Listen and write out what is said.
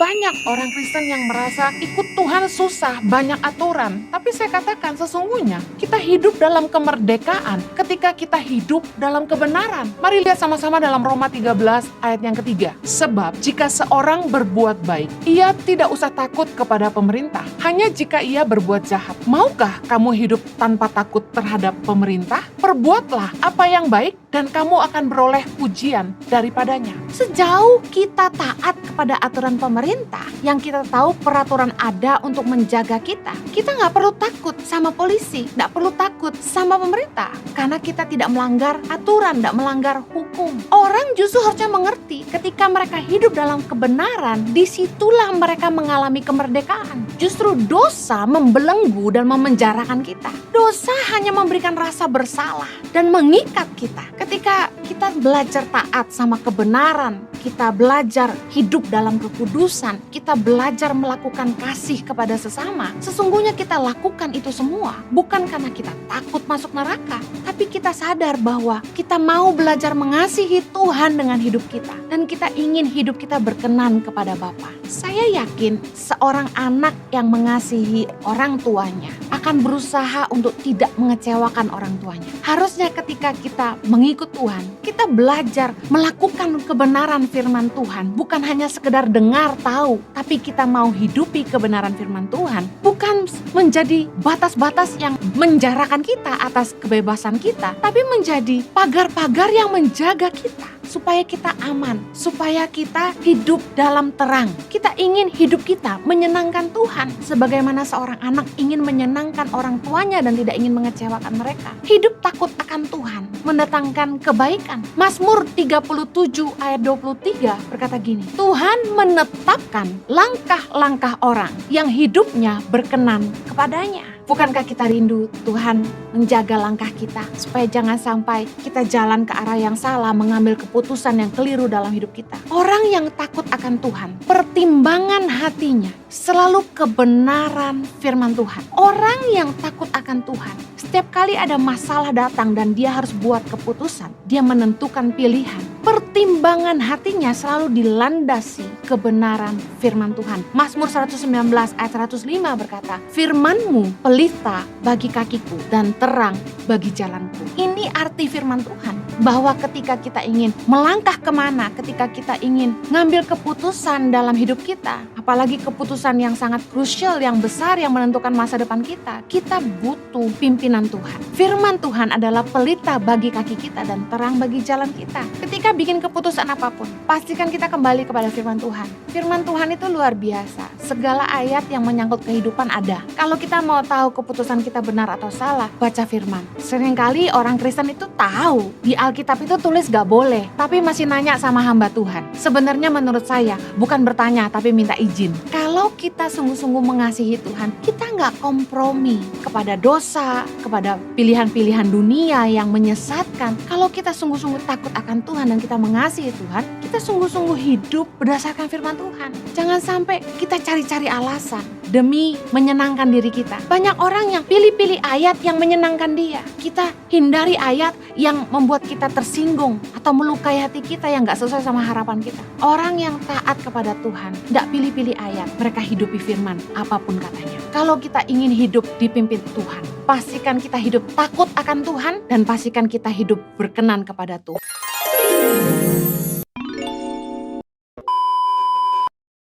banyak orang Kristen yang merasa ikut Tuhan susah, banyak aturan. Tapi saya katakan sesungguhnya kita hidup dalam kemerdekaan ketika kita hidup dalam kebenaran. Mari lihat sama-sama dalam Roma 13 ayat yang ketiga. Sebab jika seorang berbuat baik, ia tidak usah takut kepada pemerintah. Hanya jika ia berbuat jahat. Maukah kamu hidup tanpa takut terhadap pemerintah? Perbuatlah apa yang baik dan kamu akan beroleh pujian daripadanya. Sejauh kita taat kepada aturan pemerintah, yang kita tahu peraturan ada untuk menjaga kita nggak perlu takut sama polisi, nggak perlu takut sama pemerintah, karena kita tidak melanggar aturan, tidak melanggar hukum. Orang justru harusnya mengerti ketika mereka hidup dalam kebenaran, disitulah mereka mengalami kemerdekaan. Justru dosa membelenggu dan memenjarakan kita. Dosa hanya memberikan rasa bersalah dan mengikat kita. Ketika kita belajar taat sama kebenaran, kita belajar hidup dalam kekudusan, kita belajar melakukan kasih kepada sesama, sesungguhnya kita lakukan itu semua bukan karena kita takut masuk neraka, tapi kita sadar bahwa kita mau belajar mengasihi Tuhan dengan hidup kita, dan kita ingin hidup kita berkenan kepada Bapa. Saya yakin seorang anak yang mengasihi orang tuanya akan berusaha untuk tidak mengecewakan orang tuanya. Harusnya ketika kita mengikut Tuhan, kita belajar melakukan kebenaran firman Tuhan, bukan hanya sekedar dengar tahu, tapi kita mau hidupi kebenaran firman Tuhan, bukan menjadi batas-batas yang menjarakan kita atas kebebasan kita, tapi menjadi pagar-pagar yang menjaga kita supaya kita aman, supaya kita hidup dalam terang. Kita ingin hidup kita menyenangkan Tuhan, sebagaimana seorang anak ingin menyenangkan orang tuanya dan tidak ingin mengecewakan mereka. Hidup takut akan Tuhan mendatangkan kebaikan. Mazmur 37 ayat 23 berkata gini, Tuhan menetapkan langkah-langkah orang yang hidupnya berkenan kepadanya. Bukankah kita rindu Tuhan menjaga langkah kita supaya jangan sampai kita jalan ke arah yang salah, mengambil keputusan yang keliru dalam hidup kita. Orang yang takut akan Tuhan, pertimbangan hatinya selalu kebenaran firman Tuhan. Orang yang takut akan Tuhan, setiap kali ada masalah datang dan dia harus buat keputusan, dia menentukan pilihan. Pertimbangan hatinya selalu dilandasi kebenaran firman Tuhan. Mazmur 119 ayat 105 berkata, firman-Mu pelita bagi kakiku dan terang bagi jalanku. Ini arti firman Tuhan, bahwa ketika kita ingin melangkah kemana, ketika kita ingin ngambil keputusan dalam hidup kita, apalagi keputusan yang sangat krusial, yang besar, yang menentukan masa depan kita, kita butuh pimpinan Tuhan. Firman Tuhan adalah pelita bagi kaki kita dan terang bagi jalan kita. Ketika bikin keputusan apapun, pastikan kita kembali kepada firman Tuhan. Firman Tuhan itu luar biasa. Segala ayat yang menyangkut kehidupan ada. Kalau kita mau tahu keputusan kita benar atau salah, baca firman. Seringkali orang Kristen itu tahu di Alkitab itu tulis gak boleh, tapi masih nanya sama hamba Tuhan. Sebenarnya menurut saya bukan bertanya tapi minta izin. Kalau kita sungguh-sungguh mengasihi Tuhan, kita gak kompromi kepada dosa, kepada pilihan-pilihan dunia yang menyesatkan. Kalau kita sungguh-sungguh takut akan Tuhan dan kita mengasihi Tuhan, kita sungguh-sungguh hidup berdasarkan firman Tuhan. Jangan sampai kita cari-cari alasan demi menyenangkan diri kita. Banyak orang yang pilih-pilih ayat yang menyenangkan dia. Kita hindari ayat yang membuat kita tersinggung atau melukai hati kita yang gak sesuai sama harapan kita. Orang yang taat kepada Tuhan gak pilih-pilih ayat, mereka hidupi firman apapun katanya. Kalau kita ingin hidup dipimpin Tuhan, pastikan kita hidup takut akan Tuhan dan pastikan kita hidup berkenan kepada Tuhan.